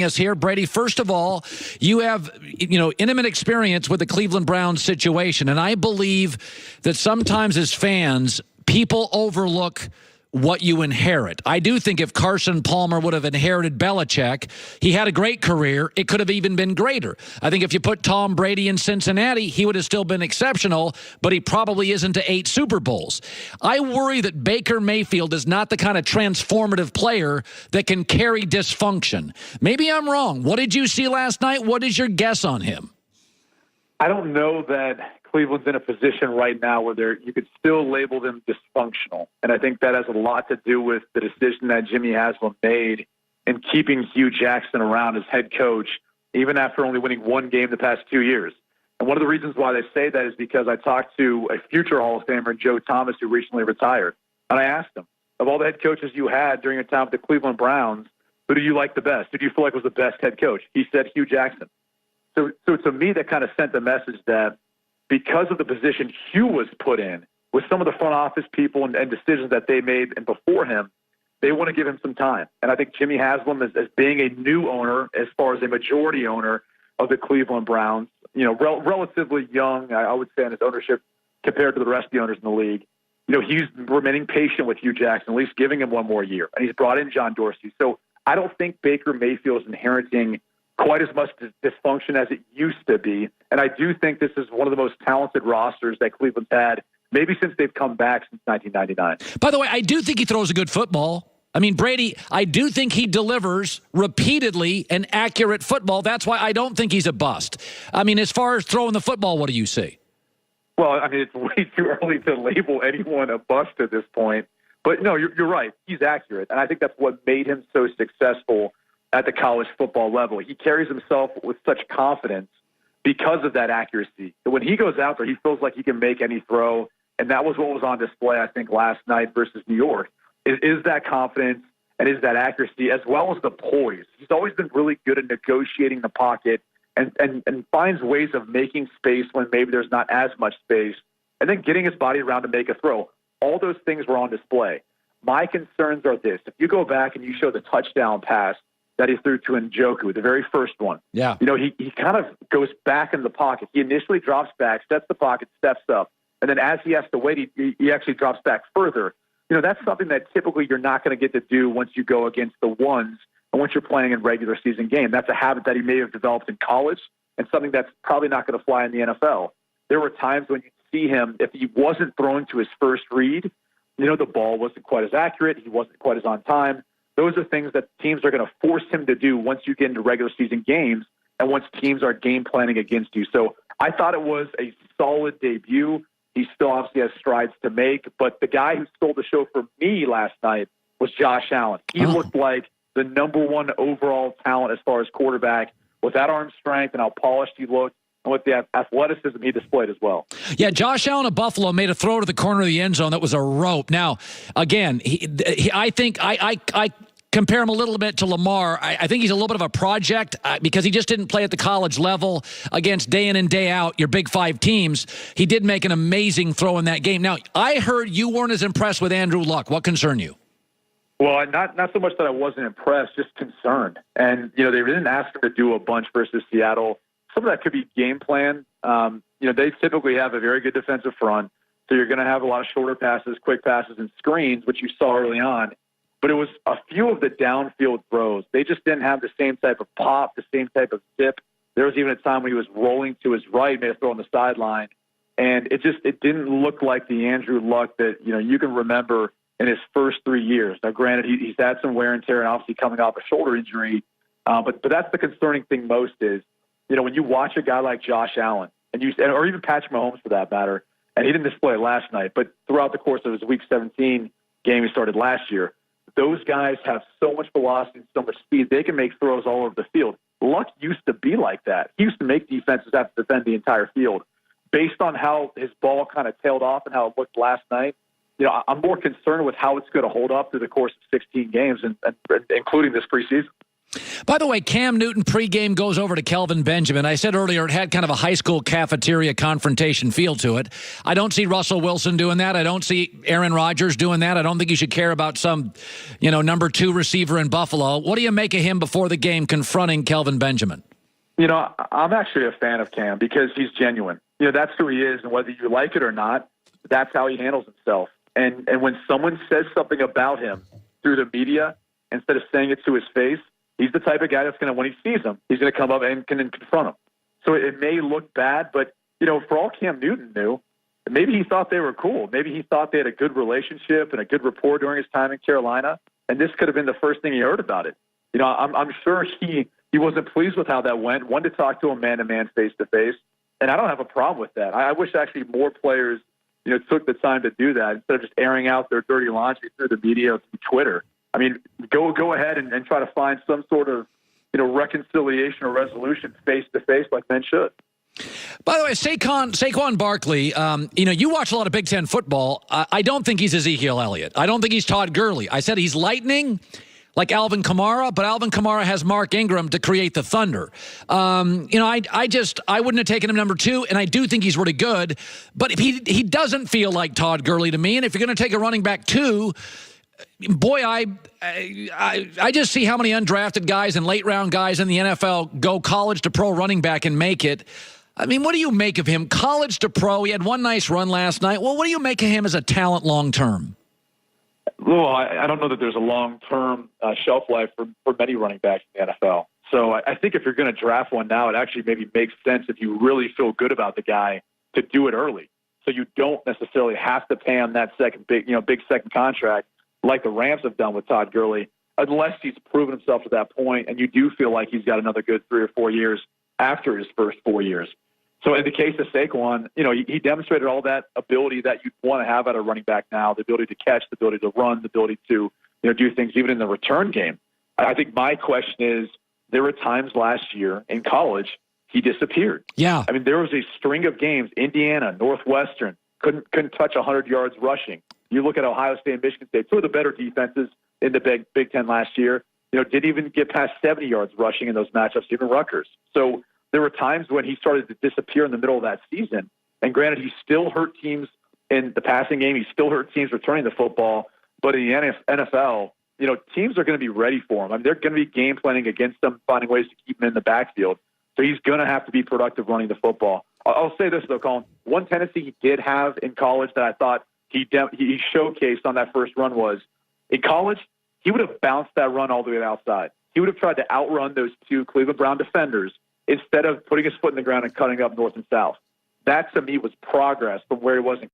us here, Brady. First of all, you have, intimate experience with the Cleveland Browns situation, and I believe that sometimes as fans, people overlook what you inherit. I do think if Carson Palmer would have inherited Belichick, he had a great career. It could have even been greater. I think if you put Tom Brady in Cincinnati, he would have still been exceptional, but he probably isn't to 8 Super Bowls. I worry that Baker Mayfield is not the kind of transformative player that can carry dysfunction. Maybe I'm wrong. What did you see last night? What is your guess on him? I don't know that Cleveland's in a position right now where you could still label them dysfunctional. And I think that has a lot to do with the decision that Jimmy Haslam made in keeping Hugh Jackson around as head coach, even after only winning 1 game the past 2 years. And one of the reasons why they say that is because I talked to a future Hall of Famer, Joe Thomas, who recently retired. And I asked him, of all the head coaches you had during your time with the Cleveland Browns, who do you like the best? Who do you feel like was the best head coach? He said Hugh Jackson. So to me, that kind of sent the message that because of the position Hugh was put in, with some of the front office people and decisions that they made and before him, they want to give him some time. And I think Jimmy Haslam, as being a new owner, as far as a majority owner of the Cleveland Browns, relatively young, I would say, in his ownership compared to the rest of the owners in the league, he's remaining patient with Hugh Jackson, at least giving him 1 more year. And he's brought in John Dorsey. So I don't think Baker Mayfield is inheriting quite as much dysfunction as it used to be. And I do think this is one of the most talented rosters that Cleveland's had, maybe since they've come back since 1999. By the way, I do think he throws a good football. I mean, Brady, I do think he delivers repeatedly an accurate football. That's why I don't think he's a bust. I mean, as far as throwing the football, what do you see? Well, I mean, it's way too early to label anyone a bust at this point. But no, you're right. He's accurate. And I think that's what made him so successful at the college football level. He carries himself with such confidence because of that accuracy. When he goes out there, he feels like he can make any throw, and that was what was on display, I think, last night versus New York. Is that confidence and is that accuracy, as well as the poise. He's always been really good at negotiating the pocket and finds ways of making space when maybe there's not as much space, and then getting his body around to make a throw. All those things were on display. My concerns are this. If you go back and you show the touchdown pass that he threw to Njoku, the very first one. Yeah. He kind of goes back in the pocket. He initially drops back, sets the pocket, steps up, and then as he has to wait, he actually drops back further. That's something that typically you're not going to get to do once you go against the ones and once you're playing in regular season game. That's a habit that he may have developed in college and something that's probably not going to fly in the NFL. There were times when you see him, if he wasn't throwing to his first read, the ball wasn't quite as accurate. He wasn't quite as on time. Those are things that teams are going to force him to do once you get into regular season games and once teams are game planning against you. So I thought it was a solid debut. He still obviously has strides to make, but the guy who stole the show for me last night was Josh Allen. He looked like the #1 overall talent as far as quarterback, with that arm strength and how polished he looked, and with the athleticism he displayed as well. Yeah, Josh Allen of Buffalo made a throw to the corner of the end zone that was a rope. Now, again, I think I compare him a little bit to Lamar. I think he's a little bit of a project because he just didn't play at the college level against day in and day out your Big 5 teams. He did make an amazing throw in that game. Now, I heard you weren't as impressed with Andrew Luck. What concerned you? Well, not so much that I wasn't impressed, just concerned. And, they didn't ask him to do a bunch versus Seattle. Some of that could be game plan. They typically have a very good defensive front, so you're going to have a lot of shorter passes, quick passes, and screens, which you saw early on. But it was a few of the downfield throws. They just didn't have the same type of pop, the same type of zip. There was even a time when he was rolling to his right, made a throw on the sideline. And it didn't look like the Andrew Luck that, you can remember in his first 3 years. Now, granted, he's had some wear and tear and obviously coming off a shoulder injury. But that's the concerning thing most is, when you watch a guy like Josh Allen or even Patrick Mahomes for that matter, and he didn't display it last night, but throughout the course of his Week 17 game he started last year, those guys have so much velocity and so much speed, they can make throws all over the field. Luck used to be like that. He used to make defenses have to defend the entire field. Based on how his ball kind of tailed off and how it looked last night, I'm more concerned with how it's going to hold up through the course of 16 games, and including this preseason. By the way, Cam Newton pregame goes over to Kelvin Benjamin. I said earlier it had kind of a high school cafeteria confrontation feel to it. I don't see Russell Wilson doing that. I don't see Aaron Rodgers doing that. I don't think you should care about some, number 2 receiver in Buffalo. What do you make of him before the game confronting Kelvin Benjamin? I'm actually a fan of Cam because he's genuine. That's who he is, and whether you like it or not, that's how he handles himself. And when someone says something about him through the media, instead of saying it to his face, he's the type of guy that's going to, when he sees him, he's going to come up and confront him. So it may look bad, but, for all Cam Newton knew, maybe he thought they were cool. Maybe he thought they had a good relationship and a good rapport during his time in Carolina, and this could have been the first thing he heard about it. I'm sure he wasn't pleased with how that went, wanted to talk to him man-to-man, face-to-face, and I don't have a problem with that. I wish actually more players, took the time to do that instead of just airing out their dirty laundry through the media, through Twitter. I mean, go ahead and try to find some sort of, reconciliation or resolution face-to-face like men should. By the way, Saquon Barkley, you watch a lot of Big Ten football. I don't think he's Ezekiel Elliott. I don't think he's Todd Gurley. I said he's lightning, like Alvin Kamara, but Alvin Kamara has Mark Ingram to create the thunder. I wouldn't have taken him number 2, and I do think he's really good, but he doesn't feel like Todd Gurley to me, and if you're going to take a running back 2, boy, I just see how many undrafted guys and late-round guys in the NFL go college to pro running back and make it. I mean, what do you make of him? College to pro, he had one nice run last night. Well, what do you make of him as a talent long-term? Well, I don't know that there's a long-term shelf life for many running backs in the NFL. So I think if you're going to draft one now, it actually maybe makes sense if you really feel good about the guy to do it early. So you don't necessarily have to pay him that big second contract like the Rams have done with Todd Gurley, unless he's proven himself to that point and you do feel like he's got another good 3 or 4 years after his first 4 years. So in the case of Saquon, he demonstrated all that ability that you'd want to have at a running back now, the ability to catch, the ability to run, the ability to do things even in the return game. I think my question is, there were times last year in college he disappeared. Yeah. I mean, there was a string of games, Indiana, Northwestern, couldn't touch 100 yards rushing. You look at Ohio State and Michigan State, 2 of the better defenses in the Big Ten last year, didn't even get past 70 yards rushing in those matchups, even Rutgers. So there were times when he started to disappear in the middle of that season. And granted, he still hurt teams in the passing game. He still hurt teams returning the football. But in the NFL, teams are going to be ready for him. I mean, they're going to be game planning against him, finding ways to keep him in the backfield. So he's going to have to be productive running the football. I'll say this, though, Colin. One tendency he did have in college that I thought he showcased on that first run was, in college, he would have bounced that run all the way outside. He would have tried to outrun those 2 Cleveland Brown defenders instead of putting his foot in the ground and cutting up north and south. That, to me, was progress from where he was in